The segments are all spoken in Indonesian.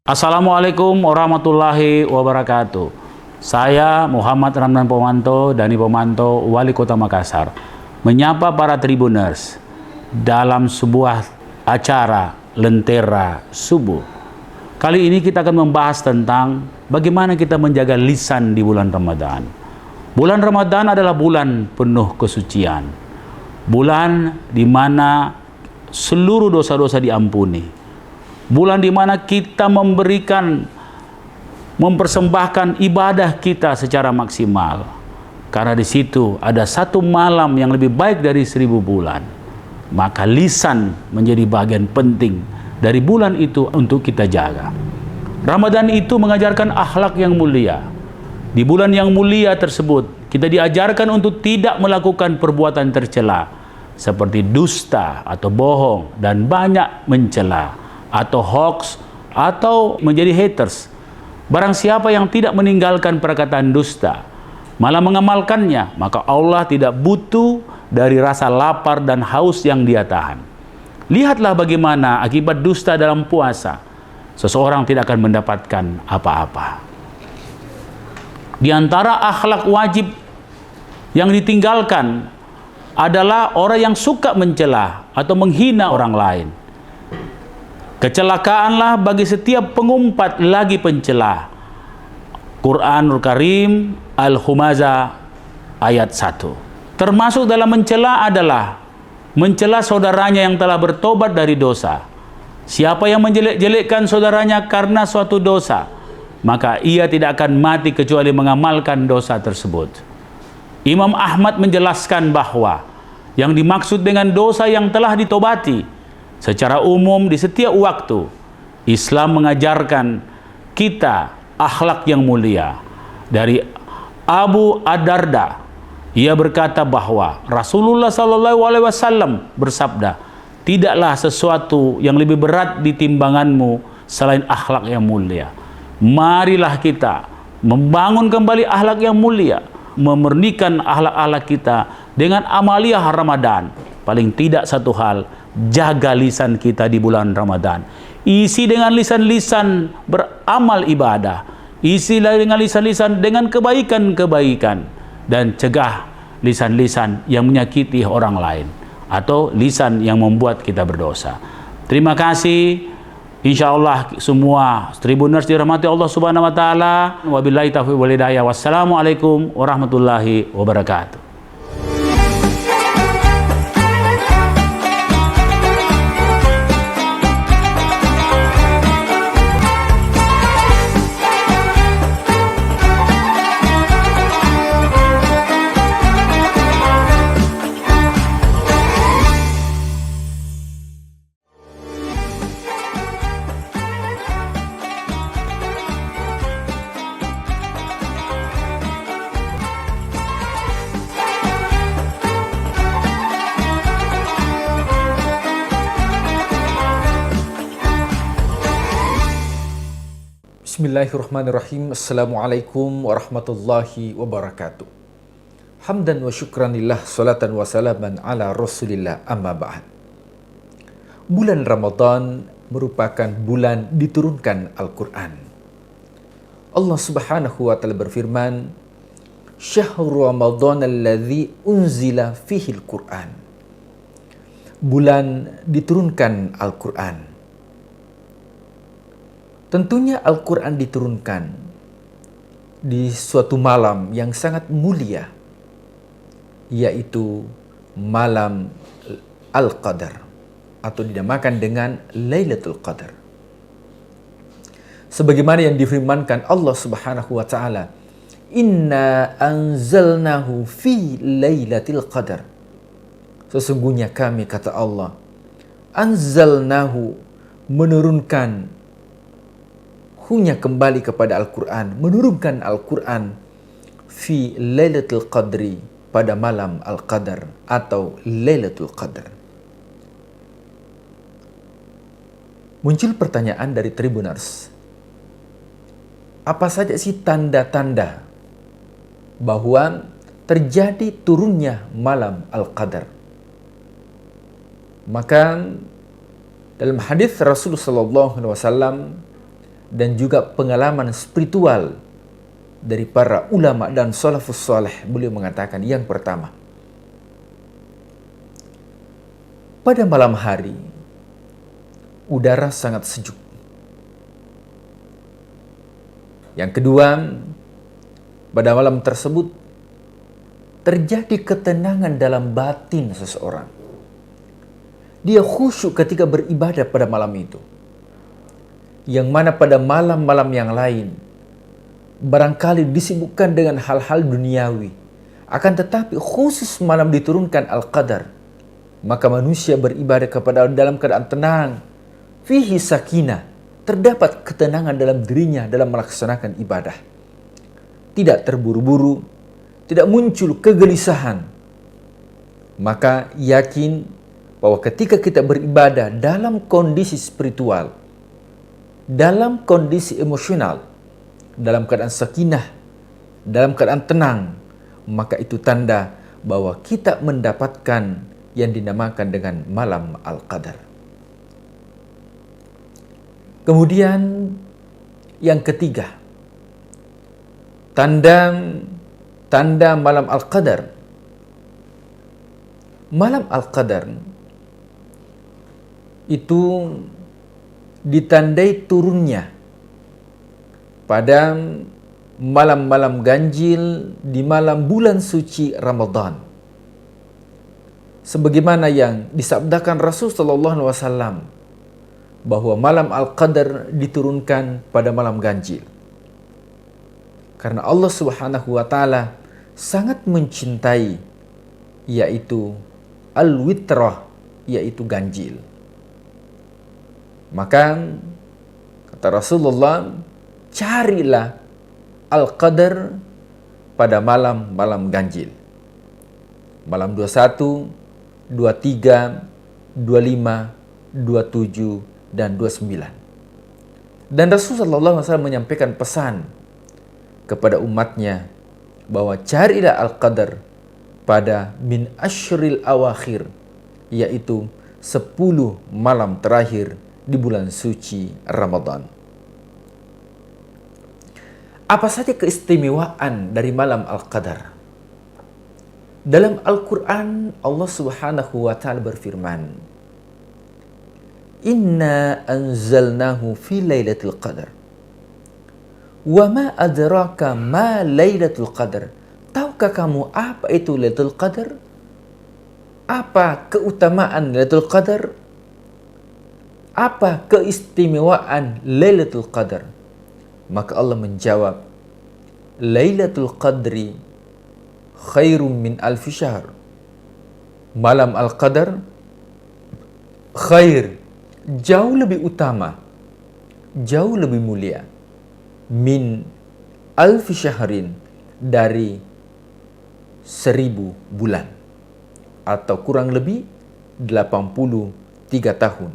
Assalamualaikum warahmatullahi wabarakatuh. Saya Muhammad Ramdan Pomanto, Dani Pomanto, Wali Kota Makassar, menyapa para Tribuners dalam sebuah acara Lentera Subuh. Kali ini kita akan membahas tentang bagaimana kita menjaga lisan di bulan Ramadan. Bulan Ramadan adalah bulan penuh kesucian. Bulan di mana seluruh dosa-dosa diampuni. Bulan di mana kita mempersembahkan ibadah kita secara maksimal. Karena di situ ada satu malam yang lebih baik dari 1000 bulan. Maka lisan menjadi bagian penting dari bulan itu untuk kita jaga. Ramadan itu mengajarkan akhlak yang mulia. Di bulan yang mulia tersebut, kita diajarkan untuk tidak melakukan perbuatan tercela, seperti dusta atau bohong dan banyak mencela, atau hoax, atau menjadi haters. Barang siapa yang tidak meninggalkan perkataan dusta, malah mengamalkannya, maka Allah tidak butuh dari rasa lapar dan haus yang dia tahan. Lihatlah bagaimana akibat dusta dalam puasa, seseorang tidak akan mendapatkan apa-apa. Di antara akhlak wajib yang ditinggalkan adalah orang yang suka mencela atau menghina orang lain. Kecelakaanlah bagi setiap pengumpat lagi pencela. Quranul Karim Al-Humazah ayat 1. Termasuk dalam mencela adalah mencela saudaranya yang telah bertobat dari dosa. Siapa yang menjelek-jelekkan saudaranya karena suatu dosa, maka ia tidak akan mati kecuali mengamalkan dosa tersebut. Imam Ahmad menjelaskan bahwa yang dimaksud dengan dosa yang telah ditobati secara umum di setiap waktu, Islam mengajarkan kita akhlak yang mulia. Dari Abu Ad-Darda, ia berkata bahwa Rasulullah SAW bersabda, tidaklah sesuatu yang lebih berat di timbanganmu selain akhlak yang mulia. Marilah kita membangun kembali akhlak yang mulia, memurnikan akhlak-akhlak kita dengan amaliyah Ramadan. Paling tidak satu hal, jaga lisan kita di bulan Ramadan. Isi dengan lisan-lisan beramal ibadah. Isi dengan lisan-lisan dengan kebaikan-kebaikan. Dan cegah lisan-lisan yang menyakiti orang lain, atau lisan yang membuat kita berdosa. Terima kasih. Insyaallah semua Tribuners dirahmati Allah Subhanahu wa taala. Wabillahi taufiq wal hidayah. Wassalamualaikum warahmatullahi wabarakatuh. Bismillahirrahmanirrahim. Assalamualaikum warahmatullahi wabarakatuh. Hamdan wa syukranillah, salatan wa salaman ala rasulillah, amma ba'd. Bulan Ramadan merupakan bulan diturunkan Al-Quran. Allah subhanahu wa ta'ala berfirman, Syahrul Ramadan alladzi unzila fihi Al-Quran. Bulan diturunkan Al-Quran. Tentunya Al-Quran diturunkan di suatu malam yang sangat mulia, yaitu malam Al-Qadar, atau dinamakan dengan Lailatul Qadar. Sebagaimana yang difirmankan Allah Subhanahu wa taala, Inna anzalnahu fi Lailatul Qadar. Sesungguhnya kami, kata Allah, anzalnahu, menurunkan, hunya kembali kepada Al-Quran, menurunkan Al-Quran fi Lailatul Qadri, pada malam Al-Qadar atau Lailatul Qadar. Muncul pertanyaan dari Tribuners, apa saja sih tanda-tanda bahwa terjadi turunnya malam Al-Qadar? Maka dalam hadis Rasulullah SAW dan juga pengalaman spiritual dari para ulama dan salafus saleh. Beliau mengatakan yang pertama, pada malam hari udara sangat sejuk. Yang kedua, pada malam tersebut terjadi ketenangan dalam batin seseorang. Dia khusyuk ketika beribadah pada malam itu. Yang mana pada malam-malam yang lain barangkali disibukkan dengan hal-hal duniawi. Akan tetapi khusus malam diturunkan Al-Qadar, maka manusia beribadah kepada Allah dalam keadaan tenang. Fihi sakinah, terdapat ketenangan dalam dirinya dalam melaksanakan ibadah. Tidak terburu-buru, tidak muncul kegelisahan. Maka yakin bahwa ketika kita beribadah dalam kondisi spiritual, dalam kondisi emosional, dalam keadaan sakinah, dalam keadaan tenang, maka itu tanda bahwa kita mendapatkan yang dinamakan dengan malam Al-Qadar. Kemudian yang ketiga, tanda malam Al-Qadar. Malam Al-Qadar itu ditandai turunnya pada malam-malam ganjil di malam bulan suci Ramadan. Sebagaimana yang disabdakan Rasul sallallahu alaihi wasallam bahwa malam Al-Qadar diturunkan pada malam ganjil. Karena Allah Subhanahu wa taala sangat mencintai, yaitu al-witrah, yaitu ganjil. Maka kata Rasulullah, carilah Al-Qadar pada malam-malam ganjil. Malam 21, 23, 25, 27, dan 29. Dan Rasulullah SAW menyampaikan pesan kepada umatnya bahwa carilah Al-Qadar pada min asyril awakhir, yaitu 10 malam terakhir di bulan suci Ramadan. Apa saja keistimewaan dari malam Al-Qadar? Dalam Al-Quran, Allah Subhanahu wa ta'ala berfirman, Inna anzalnahu fi lailatul qadar. Wa ma adraka ma lailatul qadar. Tahukah kamu apa itu Lailatul Qadar? Apa keutamaan Lailatul Qadar? Apa keistimewaan Lailatul Qadar? Maka Allah menjawab, Lailatul Qadri khairum min alfi syahr. Malam Al-Qadar khair, jauh lebih utama, jauh lebih mulia, min alfi syahrin, dari 1000 bulan, atau kurang lebih 83 tahun.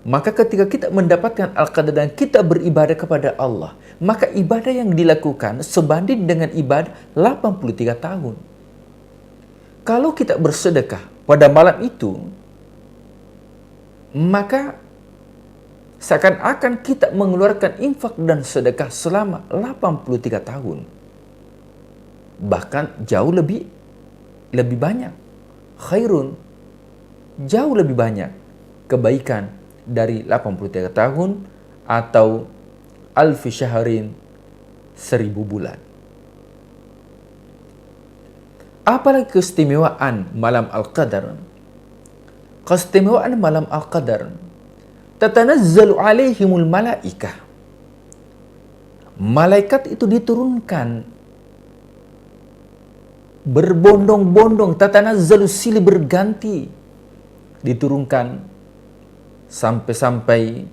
Maka ketika kita mendapatkan Al-Qadar dan kita beribadah kepada Allah, maka ibadah yang dilakukan sebanding dengan ibadah 83 tahun. Kalau kita bersedekah pada malam itu, maka seakan-akan kita mengeluarkan infak dan sedekah selama 83 tahun. Bahkan jauh lebih banyak. Khairun, jauh lebih banyak kebaikan dari 83 tahun atau alfi syahrin, 1000 bulan. Apalagi keistimewaan malam Al-Qadar? Keistimewaan malam Al-Qadar, tatanazzalu alaihimul malaikah. Malaikat itu diturunkan berbondong-bondong, tatanazzalu silih berganti, diturunkan sampai-sampai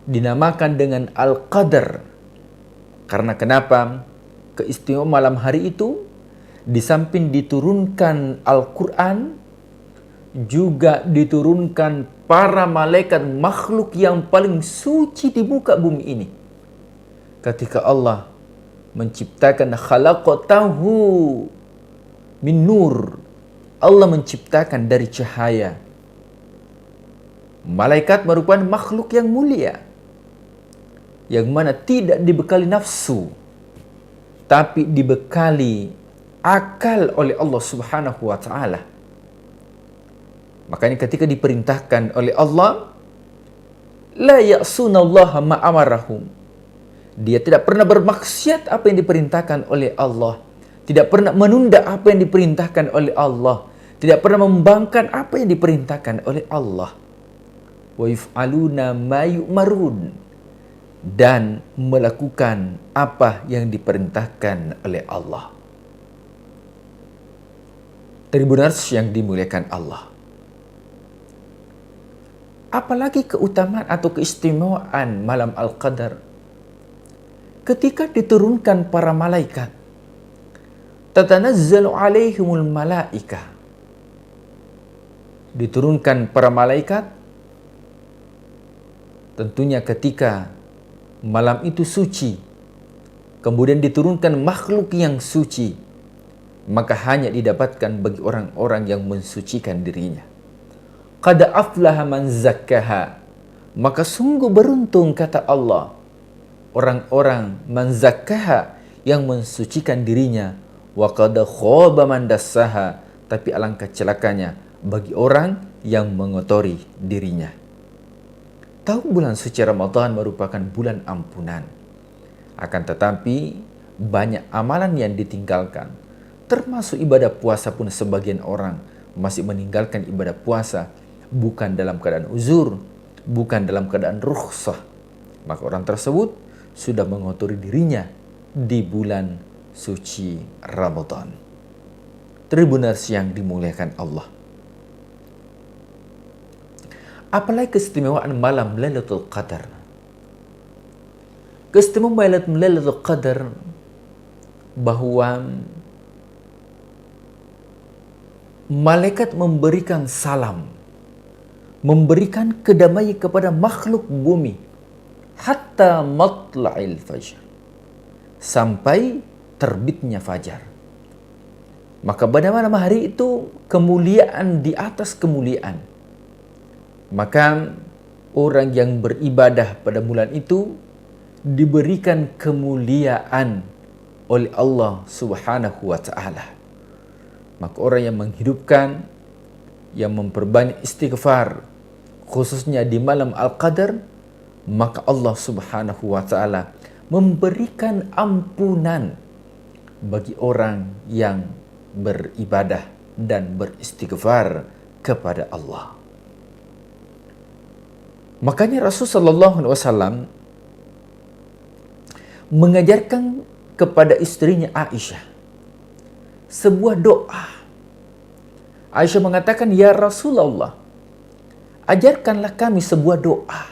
dinamakan dengan Al-Qadar. Karena kenapa? Keistimewaan malam hari itu, di samping diturunkan Al-Quran, juga diturunkan para malaikat makhluk yang paling suci di muka bumi ini. Ketika Allah menciptakan khalaqatahu min nur, Allah menciptakan dari cahaya. Malaikat merupakan makhluk yang mulia. yang mana tidak dibekali nafsu, tapi dibekali akal oleh Allah Subhanahu wa taala. Makanya ketika diperintahkan oleh Allah, la ya'sunallaha ma amarahum. Dia tidak pernah bermaksiat apa yang diperintahkan oleh Allah, tidak pernah menunda apa yang diperintahkan oleh Allah, tidak pernah membangkang apa yang diperintahkan oleh Allah. Wa yaf'aluna ma yu'marun, dan melakukan apa yang diperintahkan oleh Allah. Tribuners yang dimuliakan Allah, apalagi keutamaan atau keistimewaan malam Al-Qadar ketika diturunkan para malaikat. Tatanazzalu alaihimul malaikah, diturunkan para malaikat tentunya ketika malam itu suci, kemudian diturunkan makhluk yang suci, maka hanya didapatkan bagi orang-orang yang mensucikan dirinya. Qad aflaha man zakkaha, maka sungguh beruntung, kata Allah, orang-orang man zakkaha, yang mensucikan dirinya. Wa qad khaba man dassaha, tapi alangkah celakanya bagi orang yang mengotori dirinya. Tahu bulan suci Ramadan merupakan bulan ampunan. Akan tetapi banyak amalan yang ditinggalkan. Termasuk ibadah puasa pun sebagian orang masih meninggalkan ibadah puasa bukan dalam keadaan uzur, bukan dalam keadaan rukhsah. Maka orang tersebut sudah mengotori dirinya di bulan suci Ramadan. Tribuners yang dimuliakan Allah, apalagi keistimewaan malam Lailatul Qadar. Keistimewaan Lailatul Qadar bahwa malaikat memberikan salam, memberikan kedamaian kepada makhluk bumi hatta matla'il fajr, sampai terbitnya fajar. Maka pada malam hari itu kemuliaan di atas kemuliaan. Maka orang yang beribadah pada bulan itu diberikan kemuliaan oleh Allah Subhanahu wa taala. Maka orang yang menghidupkan, yang memperbanyak istighfar, khususnya di malam Al-Qadar, maka Allah Subhanahu wa taala memberikan ampunan bagi orang yang beribadah dan beristighfar kepada Allah. Makanya Rasulullah SAW mengajarkan kepada istrinya Aisyah sebuah doa. Aisyah mengatakan, "Ya Rasulullah, ajarkanlah kami sebuah doa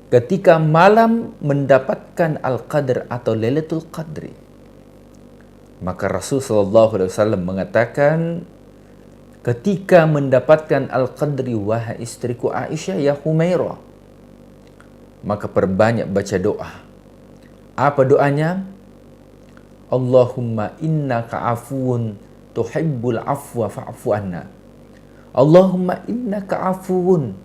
ketika malam mendapatkan Al-Qadar atau Lailatul Qadri." Maka Rasulullah SAW mengatakan, ketika mendapatkan Al-Qadri, wahai istriku Aisyah, ya Humairah, maka perbanyak baca doa. Apa doanya? Allahumma innaka afuun tuhibbul afwa fa'fu anna. Allahumma innaka afuun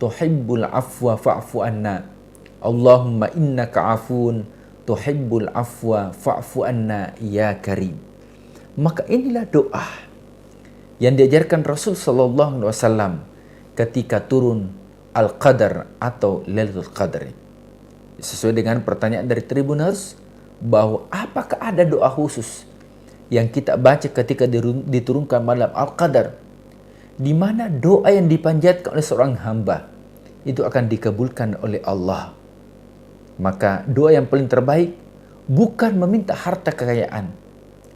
tuhibbul afwa fa'fu anna. Allahumma innaka afuun tuhibbul afwa fa'fu anna ya karim. Maka inilah doa yang diajarkan Rasul sallallahu alaihi wasallam ketika turun Al-Qadar atau Lailatul Qadri. Sesuai dengan pertanyaan dari Tribuners, bahwa apakah ada doa khusus yang kita baca ketika diturunkan malam Al-Qadar, di mana doa yang dipanjatkan oleh seorang hamba itu akan dikabulkan oleh Allah. Maka doa yang paling terbaik bukan meminta harta kekayaan.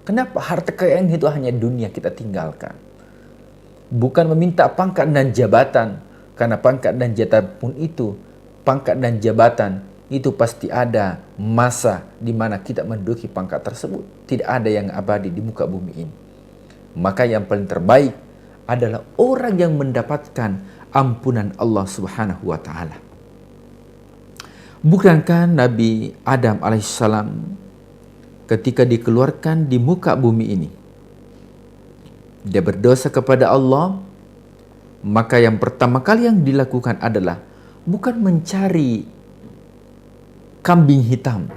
Kenapa? Harta kekayaan itu hanya dunia, kita tinggalkan. Bukan meminta pangkat dan jabatan, karena pangkat dan jabatan pun itu, pangkat dan jabatan itu pasti ada masa di mana kita menduduki pangkat tersebut. Tidak ada yang abadi di muka bumi ini. Maka yang paling terbaik adalah orang yang mendapatkan ampunan Allah Subhanahu wa taala. Bukankah Nabi Adam alaihissalam ketika dikeluarkan di muka bumi ini, dia berdosa kepada Allah, maka yang pertama kali yang dilakukan adalah bukan mencari kambing hitam,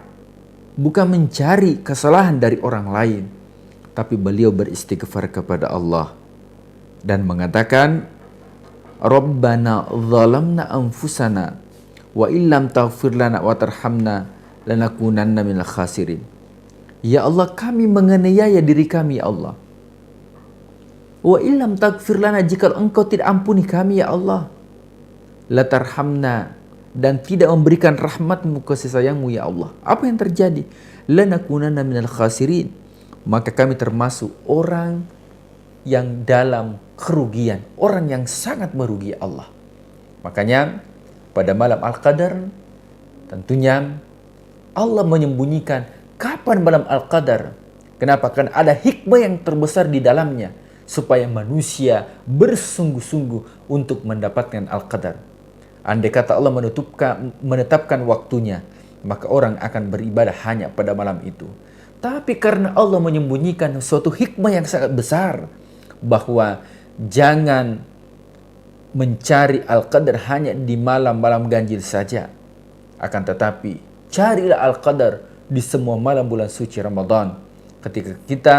bukan mencari kesalahan dari orang lain, tapi beliau beristighfar kepada Allah dan mengatakan, Rabbana zalamna anfusana wa illam taghfir lana wa tarhamna lanakunanna minal khasirin. Ya Allah, kami menganiaya diri kami, ya Allah. Wa illam taghfir lana, jika Engkau tidak ampuni kami, ya Allah, la tarhamna, dan tidak memberikan rahmat-Mu, kasih sayang-Mu, ya Allah. Apa yang terjadi? Lanakunanna minal khasirin, maka kami termasuk orang yang dalam kerugian, orang yang sangat merugi Allah. Makanya pada malam Al-Qadar tentunya Allah menyembunyikan kapan malam Al-Qadar. Kenapa? Karena ada hikmah yang terbesar di dalamnya, supaya manusia bersungguh-sungguh untuk mendapatkan Al-Qadar. Andai kata Allah menetapkan waktunya, maka orang akan beribadah hanya pada malam itu. Tapi karena Allah menyembunyikan suatu hikmah yang sangat besar, bahwa jangan mencari Al-Qadar hanya di malam-malam ganjil saja, akan tetapi carilah Al-Qadar di semua malam bulan suci Ramadan. Ketika kita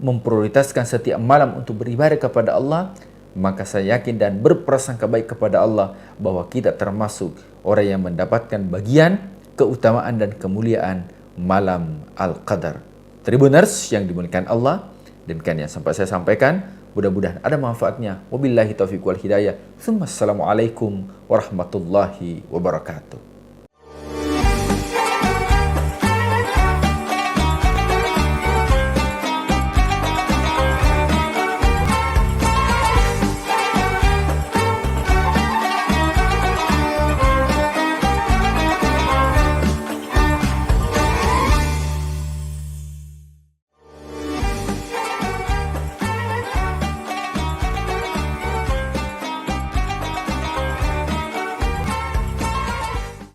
memprioritaskan setiap malam untuk beribadah kepada Allah, maka saya yakin dan berprasangka baik kepada Allah bahwa kita termasuk orang yang mendapatkan bagian keutamaan dan kemuliaan malam Al-Qadar. Tribuners yang dimuliakan Allah, demikian yang sampai saya sampaikan, mudah-mudahan ada manfaatnya. Wabillahi taufiq wal hidayah. Assalamualaikum warahmatullahi wabarakatuh.